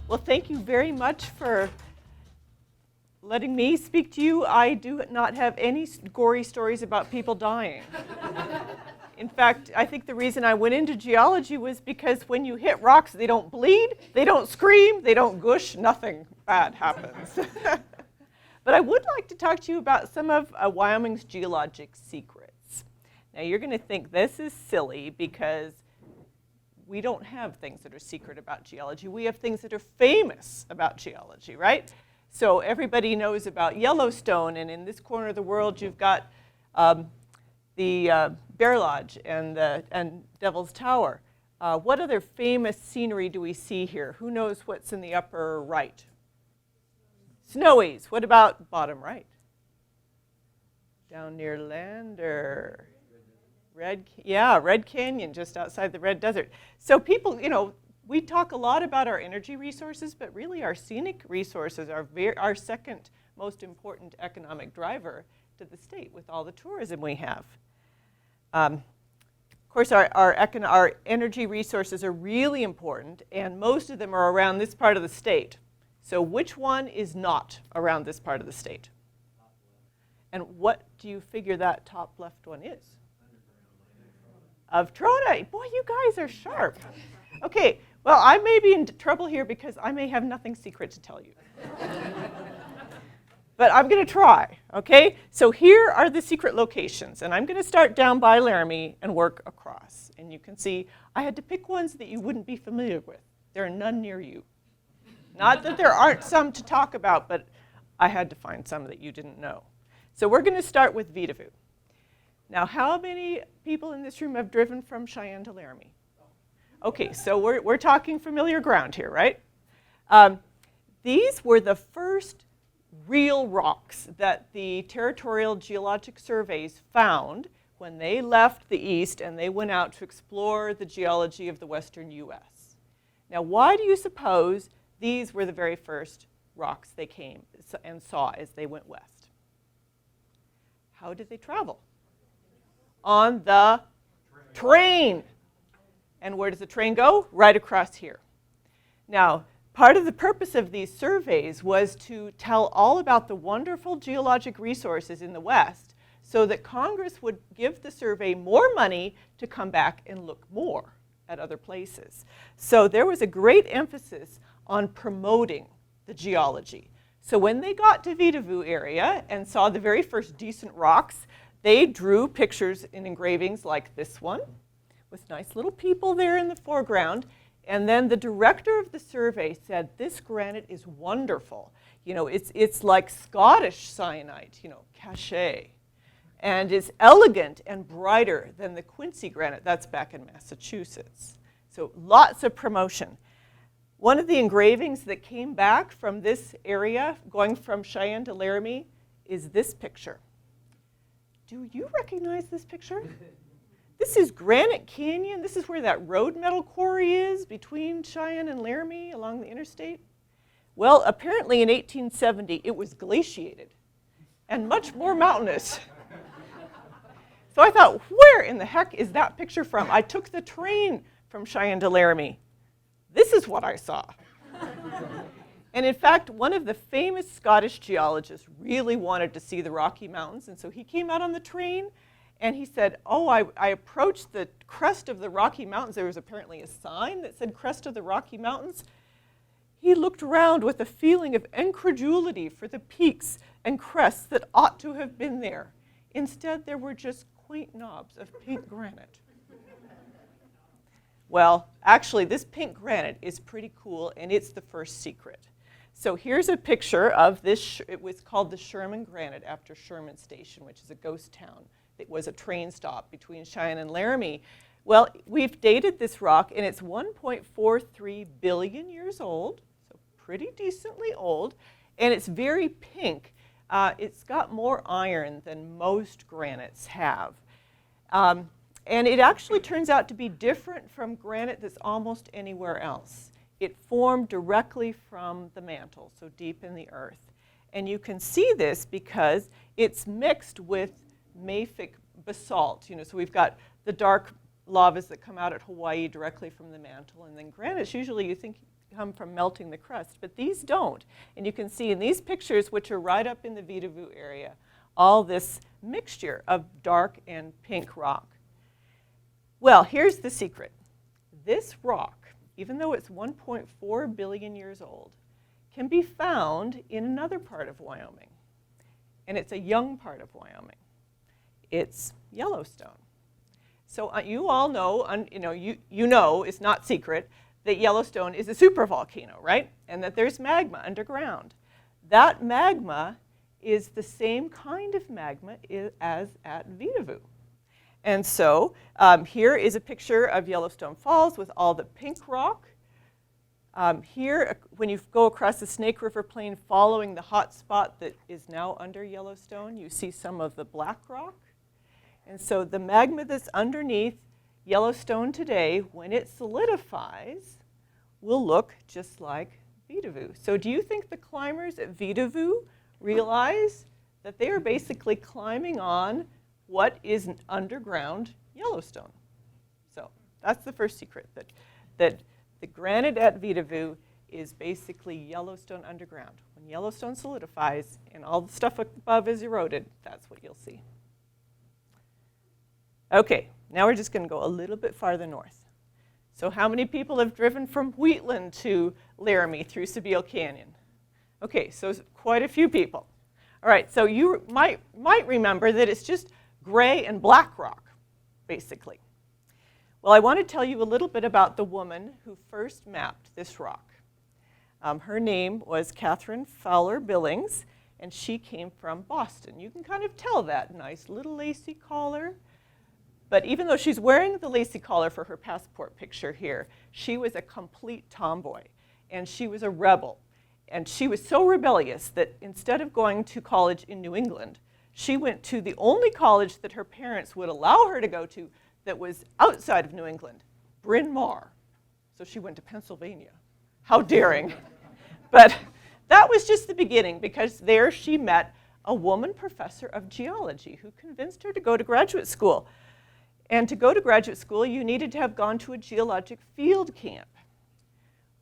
Well, thank you very much for letting me speak to you. I do not have any gory stories about people dying. In fact, I think the reason I went into geology was because when you hit rocks, they don't bleed, they don't scream, they don't gush, nothing bad happens. But I would like to talk to you about some of Wyoming's geologic secrets. Now, you're going to think this is silly because we don't have things that are secret about geology. We have things that are famous about geology, right? So everybody knows about Yellowstone, and in this corner of the world, you've got the Bear Lodge and Devil's Tower. What other famous scenery do we see here? Who knows what's in the upper right? Snowies. What about bottom right? Down near Lander. Red Canyon, just outside the Red Desert. So people, we talk a lot about our energy resources, but really our scenic resources are our second most important economic driver to the state with all the tourism we have. Of course, our energy resources are really important, and most of them are around this part of the state. So which one is not around this part of the state? And what do you figure that top left one is? Of trona. Boy, you guys are sharp. Okay, well, I may be in trouble here because I may have nothing secret to tell you. But I'm going to try, okay? So here are the secret locations, and I'm going to start down by Laramie and work across. And you can see I had to pick ones that you wouldn't be familiar with. There are none near you. Not that there aren't some to talk about, but I had to find some that you didn't know. So we're going to start with Vitavu. Now, how many people in this room have driven from Cheyenne to Laramie? Okay, so we're talking familiar ground here, right? These were the first real rocks that the territorial geologic surveys found when they left the east and they went out to explore the geology of the western U.S. Now, why do you suppose these were the very first rocks they came and saw as they went west? How did they travel? On the train. And where does the train go? Right across here. Now, part of the purpose of these surveys was to tell all about the wonderful geologic resources in the West so that Congress would give the survey more money to come back and look more at other places. So there was a great emphasis on promoting the geology. So when they got to Vitavu area and saw the very first decent rocks, they drew pictures and engravings like this one with nice little people there in the foreground. And then the director of the survey said, this granite is wonderful. It's like Scottish syenite, cachet. And it's elegant and brighter than the Quincy granite. That's back in Massachusetts. So lots of promotion. One of the engravings that came back from this area, going from Cheyenne to Laramie, is this picture. Do you recognize this picture? This is Granite Canyon. This is where that road metal quarry is between Cheyenne and Laramie along the interstate. Well, apparently in 1870, it was glaciated and much more mountainous. So I thought, where in the heck is that picture from? I took the train from Cheyenne to Laramie. This is what I saw. And in fact, one of the famous Scottish geologists really wanted to see the Rocky Mountains, and so he came out on the train, and he said, I approached the crest of the Rocky Mountains. There was apparently a sign that said crest of the Rocky Mountains. He looked around with a feeling of incredulity for the peaks and crests that ought to have been there. Instead, there were just quaint knobs of pink granite. Well, actually, this pink granite is pretty cool, and it's the first secret. So here's a picture of this. It was called the Sherman Granite after Sherman Station, which is a ghost town. It was a train stop between Cheyenne and Laramie. Well, we've dated this rock, and it's 1.43 billion years old, so pretty decently old, and it's very pink. It's got more iron than most granites have. And it actually turns out to be different from granite that's almost anywhere else. It formed directly from the mantle, so deep in the earth. And you can see this because it's mixed with mafic basalt. So we've got the dark lavas that come out at Hawaii directly from the mantle, and then granites, usually you think come from melting the crust, but these don't. And you can see in these pictures, which are right up in the Vitavu area, all this mixture of dark and pink rock. Well, here's the secret. This rock, even though it's 1.4 billion years old, can be found in another part of Wyoming. And it's a young part of Wyoming. It's Yellowstone. So you all know, you know, it's not secret, that Yellowstone is a supervolcano, right? And that there's magma underground. That magma is the same kind of magma as at Vitavu. And so here is a picture of Yellowstone Falls with all the pink rock. Here, when you go across the Snake River Plain following the hot spot that is now under Yellowstone, you see some of the black rock. And so the magma that's underneath Yellowstone today, when it solidifies, will look just like Vitavu. So do you think the climbers at Vitavu realize that they are basically climbing on what is underground Yellowstone? So that's the first secret, that the granite at Vitavu is basically Yellowstone underground. When Yellowstone solidifies and all the stuff above is eroded, that's what you'll see. Okay, now we're just going to go a little bit farther north. So how many people have driven from Wheatland to Laramie through Sabile Canyon? Okay, so quite a few people. All right, so you might remember that it's just gray and black rock, basically. Well, I want to tell you a little bit about the woman who first mapped this rock. Her name was Catherine Fowler Billings, and she came from Boston. You can kind of tell that nice little lacy collar. But even though she's wearing the lacy collar for her passport picture here, she was a complete tomboy, and she was a rebel. And she was so rebellious that instead of going to college in New England, she went to the only college that her parents would allow her to go to that was outside of New England, Bryn Mawr. So she went to Pennsylvania. How daring. But that was just the beginning, because there she met a woman professor of geology who convinced her to go to graduate school. And to go to graduate school, you needed to have gone to a geologic field camp.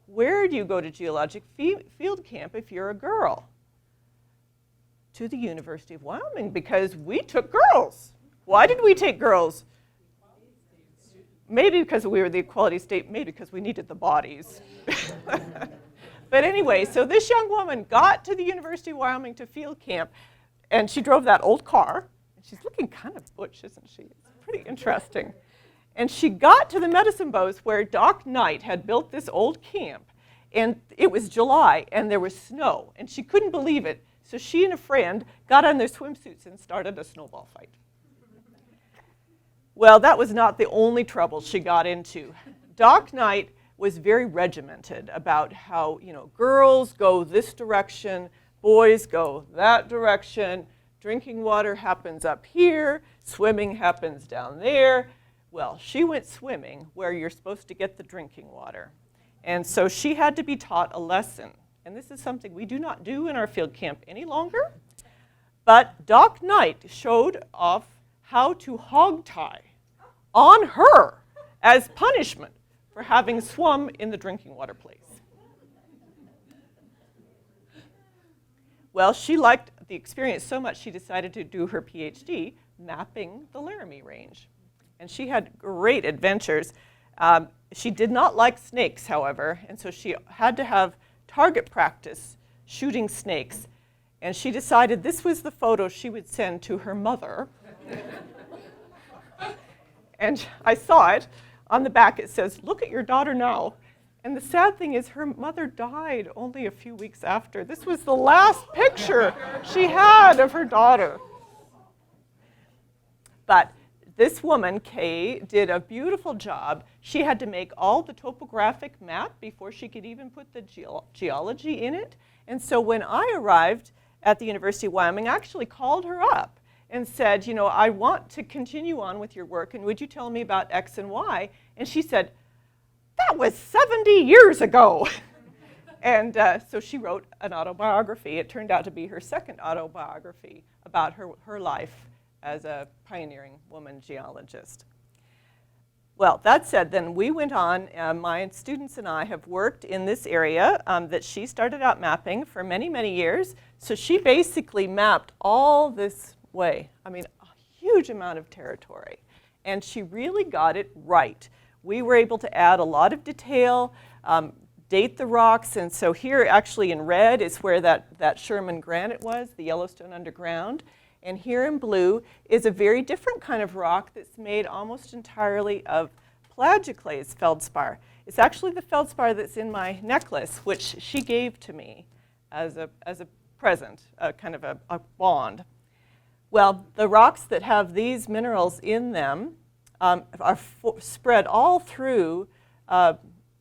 Where do you go to geologic field camp if you're a girl? To the University of Wyoming, because we took girls. Why did we take girls? Maybe because we were the equality state, maybe because we needed the bodies. But anyway, so this young woman got to the University of Wyoming to field camp, and she drove that old car. She's looking kind of butch, isn't she? Pretty interesting. And she got to the Medicine Bows where Doc Knight had built this old camp. And it was July, and there was snow. And she couldn't believe it. So she and a friend got on their swimsuits and started a snowball fight. Well, that was not the only trouble she got into. Doc Knight was very regimented about how, girls go this direction, boys go that direction. Drinking water happens up here, swimming happens down there. Well, she went swimming where you're supposed to get the drinking water. And so she had to be taught a lesson. And this is something we do not do in our field camp any longer. But Doc Knight showed off how to hog tie on her as punishment for having swum in the drinking water place. Well, she liked the experience so much she decided to do her PhD mapping the Laramie Range. And she had great adventures. She did not like snakes, however, and so she had to have target practice shooting snakes. And she decided this was the photo she would send to her mother. And I saw it. On the back it says, "Look at your daughter now." And the sad thing is her mother died only a few weeks after. This was the last picture she had of her daughter. But this woman, Kay, did a beautiful job. She had to make all the topographic map before she could even put the geology in it. And so when I arrived at the University of Wyoming, I actually called her up and said, I want to continue on with your work, and would you tell me about X and Y? And she said, "That was 70 years ago." And so she wrote an autobiography. It turned out to be her second autobiography about her life as a pioneering woman geologist. Well, that said, then we went on, my students and I have worked in this area that she started out mapping for many, many years. So she basically mapped all this way, I mean, a huge amount of territory. And she really got it right. We were able to add a lot of detail, date the rocks, and so here actually in red is where that Sherman Granite was, the Yellowstone underground. And here in blue is a very different kind of rock that's made almost entirely of plagioclase feldspar. It's actually the feldspar that's in my necklace, which she gave to me as a present, kind of a bond. Well, the rocks that have these minerals in them are spread all through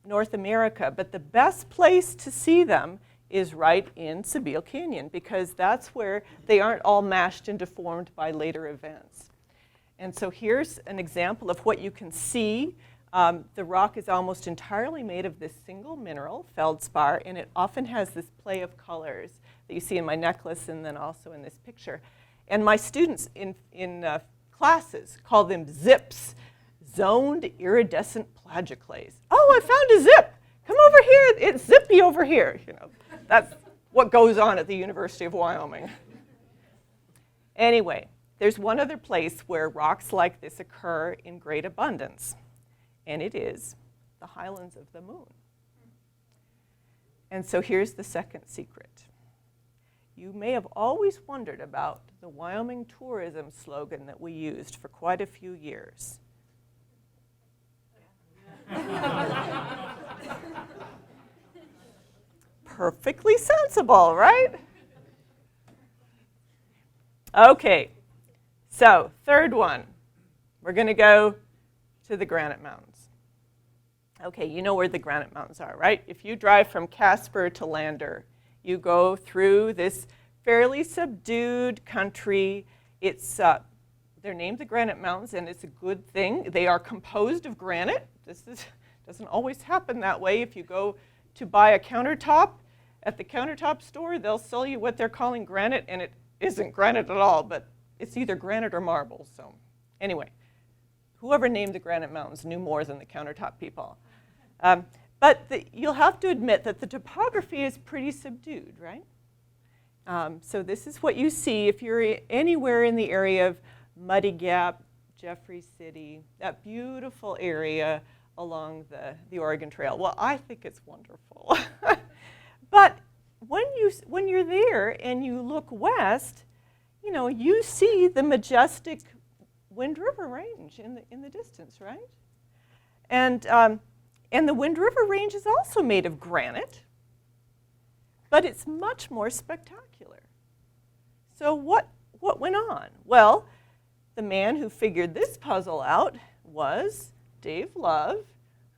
North America, but the best place to see them is right in Sibille Canyon, because that's where they aren't all mashed and deformed by later events. And so here's an example of what you can see. The rock is almost entirely made of this single mineral, feldspar, and it often has this play of colors that you see in my necklace and then also in this picture. And my students in classes call them zips, zoned iridescent plagioclase. Oh, I found a zip. Come over here. It's zippy over here. You know, that's what goes on at the University of Wyoming. Anyway, there's one other place where rocks like this occur in great abundance, and it is the highlands of the moon. And so here's the second secret. You may have always wondered about the Wyoming tourism slogan that we used for quite a few years. Perfectly sensible, right? Okay, so third one, we're going to go to the Granite Mountains. Okay, you know where the Granite Mountains are, right? If you drive from Casper to Lander, you go through this fairly subdued country. It's they're named the Granite Mountains, and it's a good thing. They are composed of granite. Doesn't always happen that way. If you go to buy a countertop at the countertop store, they'll sell you what they're calling granite, and it isn't granite at all, but it's either granite or marble. So anyway, whoever named the Granite Mountains knew more than the countertop people. But you'll have to admit that the topography is pretty subdued, right? So this is what you see if you're anywhere in the area of Muddy Gap, Jeffrey City, that beautiful area along the Oregon Trail. Well, I think it's wonderful. But when you're there and you look west, you know, you see the majestic Wind River Range in the distance, right? And the Wind River Range is also made of granite, but it's much more spectacular. So what went on? Well, the man who figured this puzzle out was Dave Love,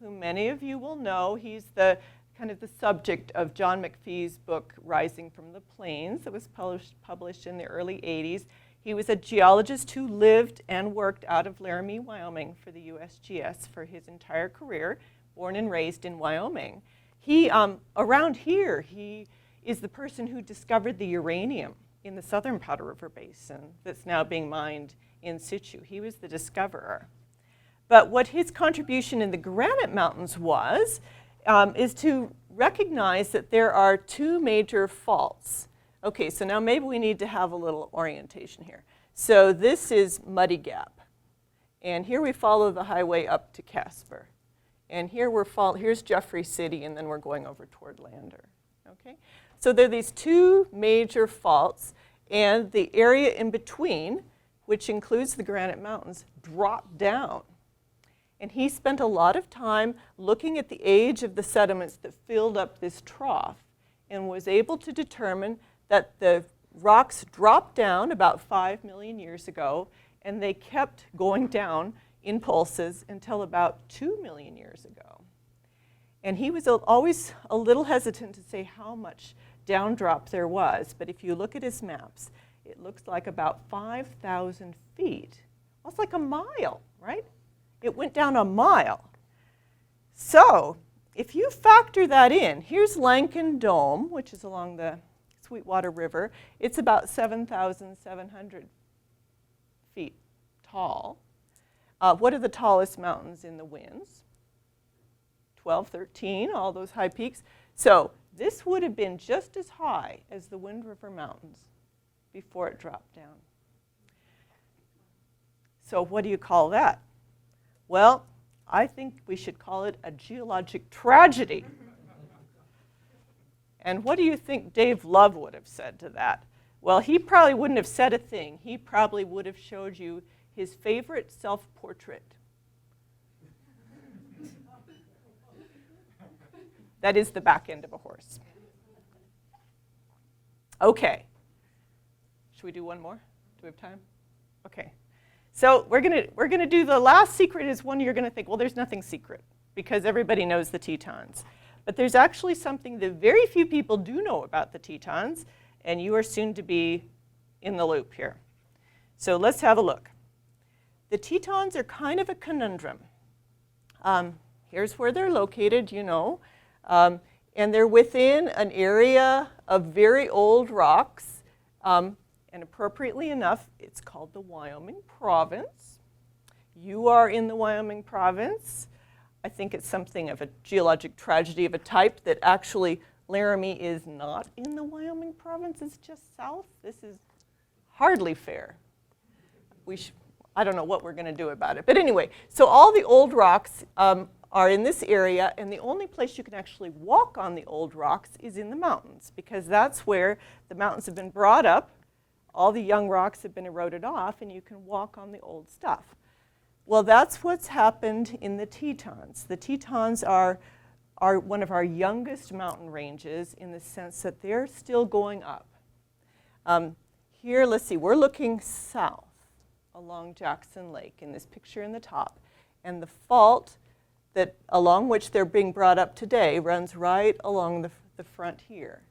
who many of you will know. He's the kind of the subject of John McPhee's book, Rising from the Plains, that was published in the early 80s. He was a geologist who lived and worked out of Laramie, Wyoming for the USGS for his entire career, born and raised in Wyoming. He, around here, he is the person who discovered the uranium in the southern Powder River Basin that's now being mined in situ. He was the discoverer. But what his contribution in the Granite Mountains was, is to recognize that there are two major faults. Okay, so now maybe we need to have a little orientation here. So this is Muddy Gap. And here we follow the highway up to Casper. And here here's Jeffrey City, and then we're going over toward Lander. Okay? So there are these two major faults, and the area in between, which includes the Granite Mountains, dropped down. And he spent a lot of time looking at the age of the sediments that filled up this trough and was able to determine that the rocks dropped down about 5 million years ago, and they kept going down in pulses until about 2 million years ago. And he was always a little hesitant to say how much downdrop there was, but if you look at his maps, it looks like about 5,000 feet. Well, it's like a mile, right? It went down a mile. So if you factor that in, here's Lankin Dome, which is along the Sweetwater River. It's about 7,700 feet tall. What are the tallest mountains in the winds? 12, 13, all those high peaks. So this would have been just as high as the Wind River Mountains before it dropped down. So what do you call that? Well, I think we should call it a geologic tragedy. And what do you think Dave Love would have said to that? Well, he probably wouldn't have said a thing. He probably would have showed you his favorite self-portrait. That is the back end of a horse. Okay. Should we do one more? Do we have time? Okay. So we're gonna do the last secret is one you're gonna think, well, there's nothing secret because everybody knows the Tetons. But there's actually something that very few people do know about the Tetons, and you are soon to be in the loop here. So let's have a look. The Tetons are kind of a conundrum. Here's where they're located, you know. And they're within an area of very old rocks. And appropriately enough, it's called the Wyoming province. You are in the Wyoming province. I think it's something of a geologic tragedy of a type that actually Laramie is not in the Wyoming province. It's just south. This is hardly fair. I don't know what we're going to do about it. But anyway, so all the old rocks are in this area, and the only place you can actually walk on the old rocks is in the mountains, because that's where the mountains have been brought up. All the young rocks have been eroded off, and you can walk on the old stuff. Well, that's what's happened in the Tetons. The Tetons are one of our youngest mountain ranges in the sense that they're still going up. Here, let's see, we're looking south along Jackson Lake in this picture in the top. And the fault that along which they're being brought up today runs right along the front here.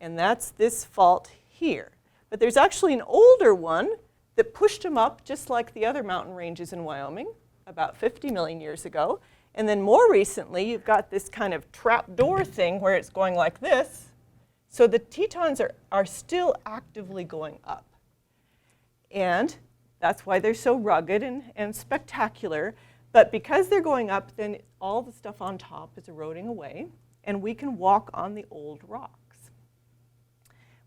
And that's this fault here. But there's actually an older one that pushed them up just like the other mountain ranges in Wyoming about 50 million years ago. And then more recently, you've got this kind of trapdoor thing where it's going like this. So the Tetons are still actively going up. And that's why they're so rugged and spectacular. But because they're going up, then all the stuff on top is eroding away, and we can walk on the old rocks.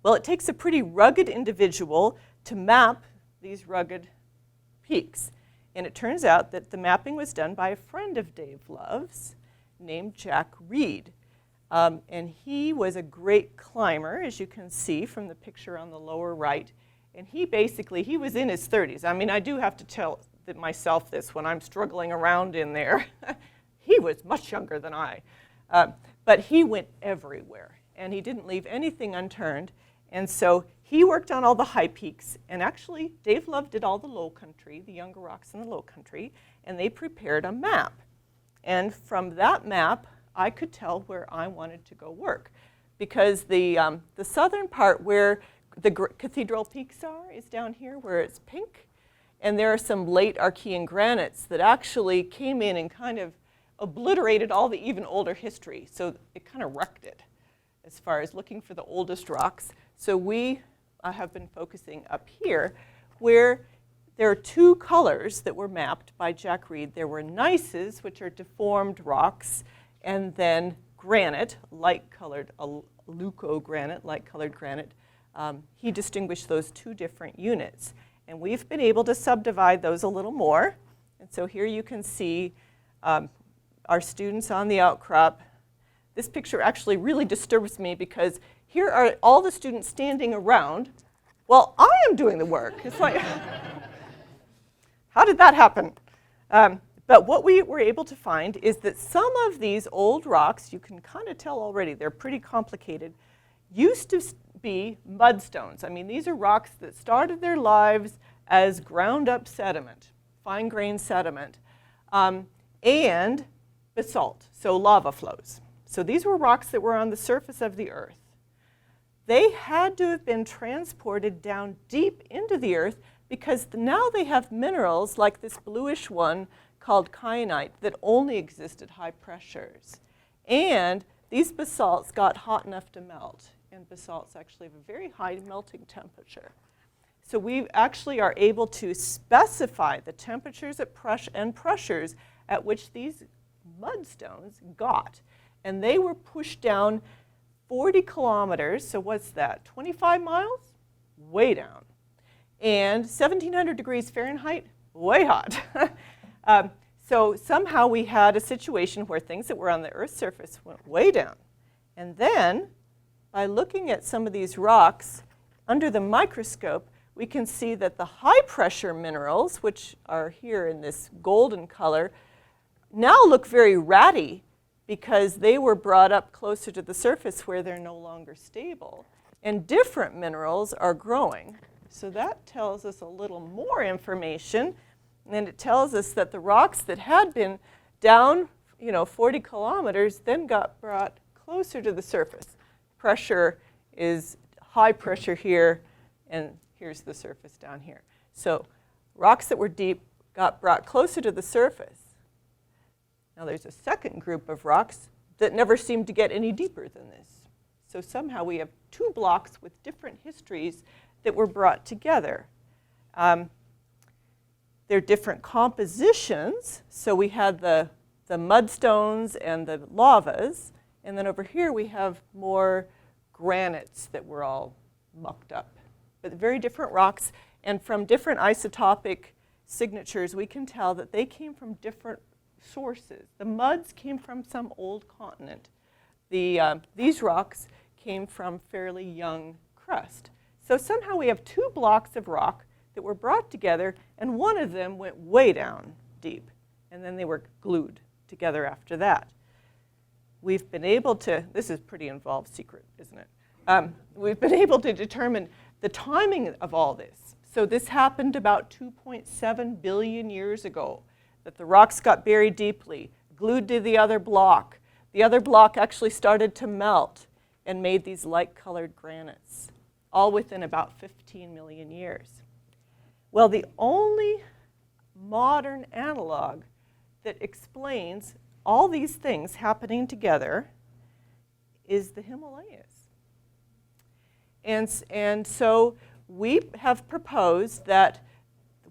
Well, it takes a pretty rugged individual to map these rugged peaks. And it turns out that the mapping was done by a friend of Dave Love's named Jack Reed. And he was a great climber, as you can see from the picture on the lower right. And he was in his 30s. I mean, I do have to tell myself this when I'm struggling around in there. He was much younger than I. But he went everywhere, and he didn't leave anything unturned. And so he worked on all the high peaks. And actually, Dave Love did all the low country, the younger rocks in the low country, and they prepared a map. And from that map, I could tell where I wanted to go work. Because the southern part where the Cathedral Peaks is down here, where it's pink. And there are some late Archean granites that actually came in and kind of obliterated all the even older history. So it kind of wrecked it as far as looking for the oldest rocks. So we have been focusing up here where there are two colors that were mapped by Jack Reed. There were gneisses, which are deformed rocks, and then granite, light-colored, leucogranite, light-colored granite. He distinguished those two different units. And we've been able to subdivide those a little more. And so here you can see our students on the outcrop. This picture actually really disturbs me because here are all the students standing around while I am doing the work. It's like, how did that happen? But what we were able to find is that some of these old rocks, you can kind of tell already, they're pretty complicated, used to be mudstones. I mean, these are rocks that started their lives as ground-up sediment, fine-grained sediment, and basalt, so lava flows. So these were rocks that were on the surface of the earth. They had to have been transported down deep into the earth because now they have minerals like this bluish one called kyanite that only exist at high pressures. And these basalts got hot enough to melt. And basalts actually have a very high melting temperature. So we actually are able to specify the temperatures and pressures at which these mudstones got. And they were pushed down 40 kilometers, so what's that, 25 miles? Way down. And 1700 degrees Fahrenheit, way hot. So somehow we had a situation where things that were on the Earth's surface went way down. And then, by looking at some of these rocks under the microscope, we can see that the high pressure minerals, which are here in this golden color, now look very ratty because they were brought up closer to the surface where they're no longer stable. And different minerals are growing. So that tells us a little more information. And it tells us that the rocks that had been down 40 kilometers then got brought closer to the surface. Pressure is high pressure here, and here's the surface down here. So rocks that were deep got brought closer to the surface. Now there's a second group of rocks that never seemed to get any deeper than this. So somehow we have two blocks with different histories that were brought together. They're different compositions. So we had the mudstones and the lavas. And then over here we have more granites that were all mucked up. But very different rocks. And from different isotopic signatures, we can tell that they came from different sources. The muds came from some old continent. These rocks came from fairly young crust. So somehow we have two blocks of rock that were brought together, and one of them went way down deep, and then they were glued together after that. We've been able to, this is pretty involved secret, isn't it? We've been able to determine the timing of all this. So this happened about 2.7 billion years ago, that the rocks got buried deeply, glued to the other block. The other block actually started to melt and made these light-colored granites, all within about 15 million years. Well, the only modern analog that explains all these things happening together is the Himalayas. And so we have proposed that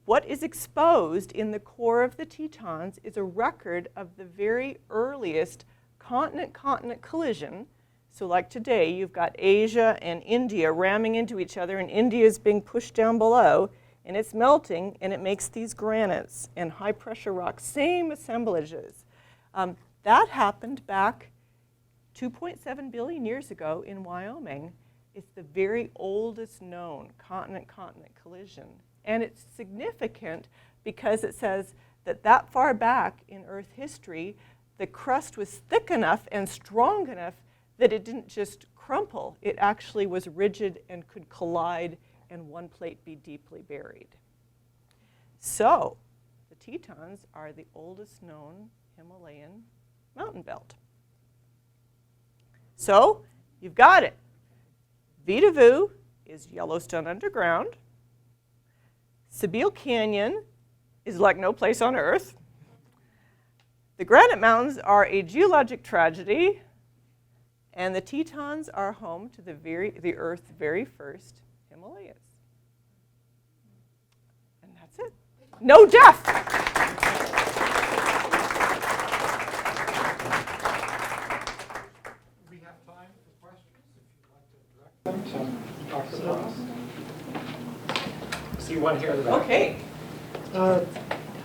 what is exposed in the core of the Tetons is a record of the very earliest continent-continent collision. So like today, you've got Asia and India ramming into each other, and India is being pushed down below, and it's melting, and it makes these granites and high-pressure rocks, same assemblages. That happened back 2.7 billion years ago in Wyoming. It's the very oldest known continent-continent collision. And it's significant because it says that that far back in Earth history, the crust was thick enough and strong enough that it didn't just crumple. It actually was rigid and could collide and one plate be deeply buried. So the Tetons are the oldest known Himalayan mountain belt. So you've got it. Vitavu is Yellowstone underground. Sabile Canyon is like no place on Earth. The Granite Mountains are a geologic tragedy, and the Tetons are home to the Earth's very first Himalayas. And that's it. No death. We have time for questions if you'd like to direct them to Dr. Ross. See one here in the back. Okay. I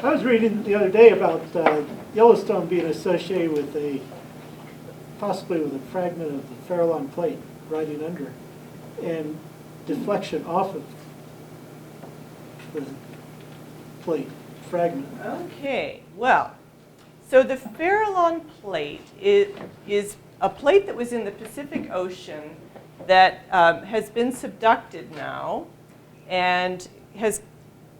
was reading the other day about Yellowstone being associated with possibly with a fragment of the Farallon Plate riding under, and deflection off of the plate fragment. Okay, well, so the Farallon Plate is a plate that was in the Pacific Ocean that has been subducted now and has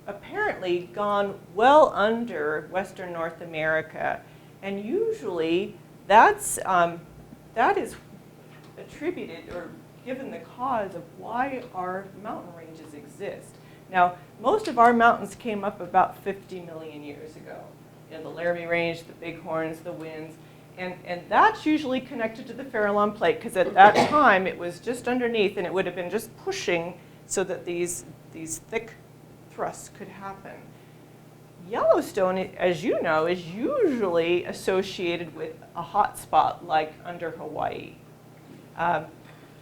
apparently gone well under Western North America. And usually that is attributed or given the cause of why our mountain ranges exist. Now, most of our mountains came up about 50 million years ago. You know, the Laramie Range, the Bighorns, the Winds, and that's usually connected to the Farallon Plate because at that time it was just underneath and it would have been just pushing so that these thick thrusts could happen. Yellowstone, as you know, is usually associated with a hot spot like under Hawaii.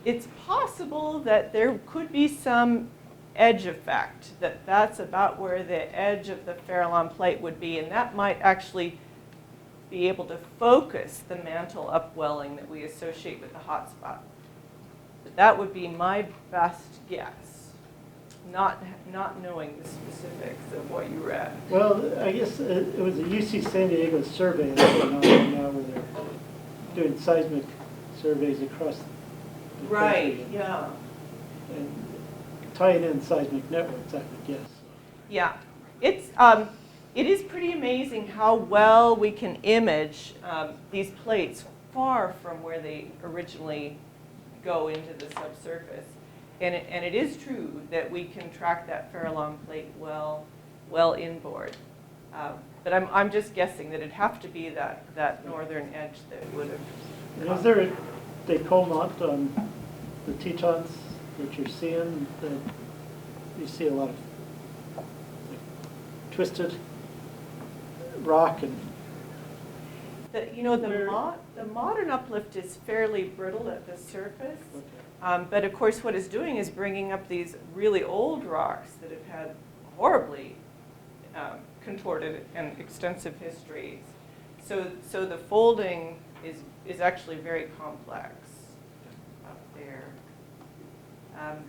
It's possible that there could be some edge effect, that's about where the edge of the Farallon Plate would be, and that might actually be able to focus the mantle upwelling that we associate with the hot spot. But that would be my best guess, not knowing the specifics of what you read. Well, I guess it was a UC San Diego survey that's going on right now where they're doing seismic surveys across the Right, country yeah. and tying in seismic networks, I would guess. Yeah, it is pretty amazing how well we can image these plates far from where they originally go into the subsurface. And it is true that we can track that Farallon Plate well inboard. But I'm just guessing that it'd have to be that northern edge that would have. And is there a décollement on the Tetons that you're seeing? That you see a lot of like, twisted rock and. The modern uplift is fairly brittle at the surface. But of course, what it's doing is bringing up these really old rocks that have had horribly contorted and extensive histories. So the folding is actually very complex up there.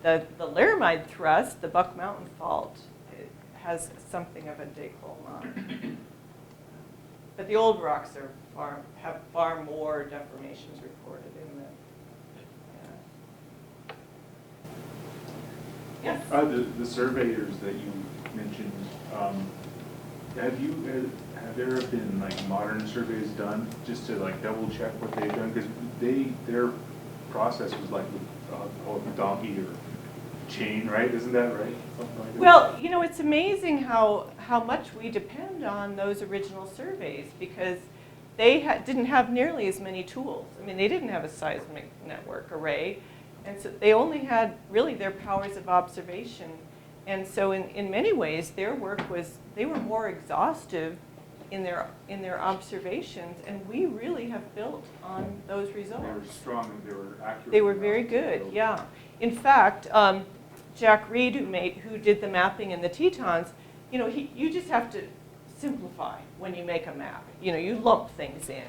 The Laramide thrust, the Buck Mountain Fault, it has something of a décollement. But the old rocks have far more deformations reported in them. Yes. The surveyors that you mentioned, have there been like modern surveys done just to like double check what they've done? Because their process was like with a donkey or chain, right? Isn't that right? Something like that. Well, it's amazing how much we depend on those original surveys because they didn't have nearly as many tools. I mean, they didn't have a seismic network array. And so they only had really their powers of observation. And so in many ways, their work they were more exhaustive in their observations, and we really have built on those results. They were strong, they were accurate. They were very good, yeah. In fact, Jack Reed, who did the mapping in the Tetons, you just have to simplify when you make a map. You lump things in.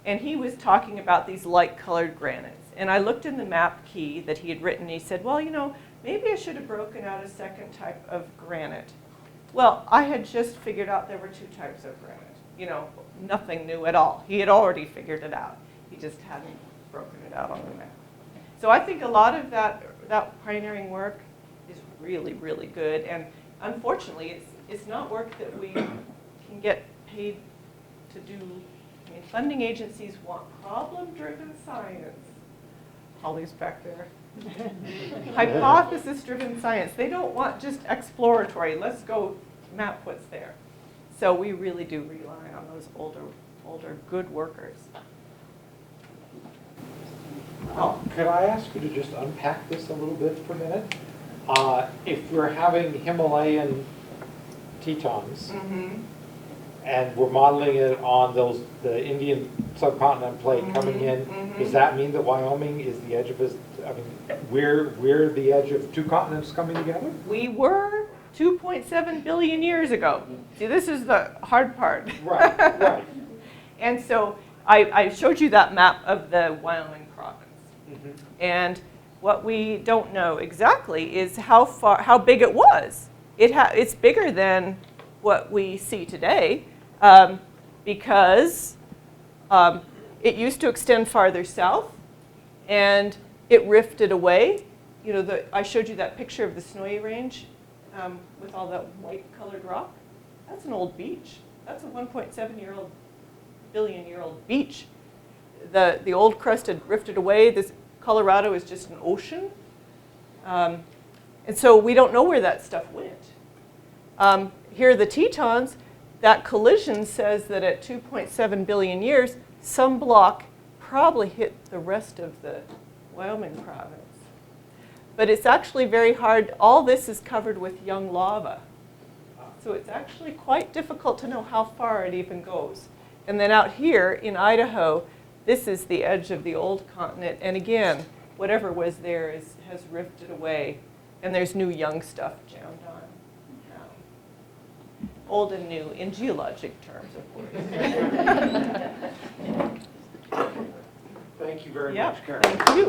And he was talking about these light-colored granites. And I looked in the map key that he had written, and he said, well, maybe I should have broken out a second type of granite. Well, I had just figured out there were two types of granite. Nothing new at all. He had already figured it out. He just hadn't broken it out on the map. So I think a lot of that pioneering work is really, really good. And unfortunately, it's not work that we can get paid to do. I mean, funding agencies want problem-driven science. Holly's back there. Hypothesis-driven science. They don't want just exploratory. Let's go map what's there. So we really do rely on those older good workers. Could I ask you to just unpack this a little bit for a minute? If we're having Himalayan Tetons, and we're modeling it on the Indian subcontinent plate coming in, does that mean that Wyoming is the edge of we're the edge of two continents coming together? We were 2.7 billion years ago. See, this is the hard part. Right. And so I showed you that map of the Wyoming province. And what we don't know exactly is how big it was. It's bigger than what we see today because it used to extend farther south and it rifted away. I showed you that picture of the Snowy Range with all that white colored rock. That's an old beach. That's a 1.7 billion-year-old beach. The old crust had rifted away. This Colorado is just an ocean. And so we don't know where that stuff went. Here are the Tetons. That collision says that at 2.7 billion years, some block probably hit the rest of the Wyoming province. but it's actually very hard. All this is covered with young lava. So it's actually quite difficult to know how far it even goes. And then out here in Idaho, this is the edge of the old continent. And again, whatever was there has rifted away. And there's new young stuff jammed on now. Old and new in geologic terms, of course. Thank you very Yep, much, Karen. thank you.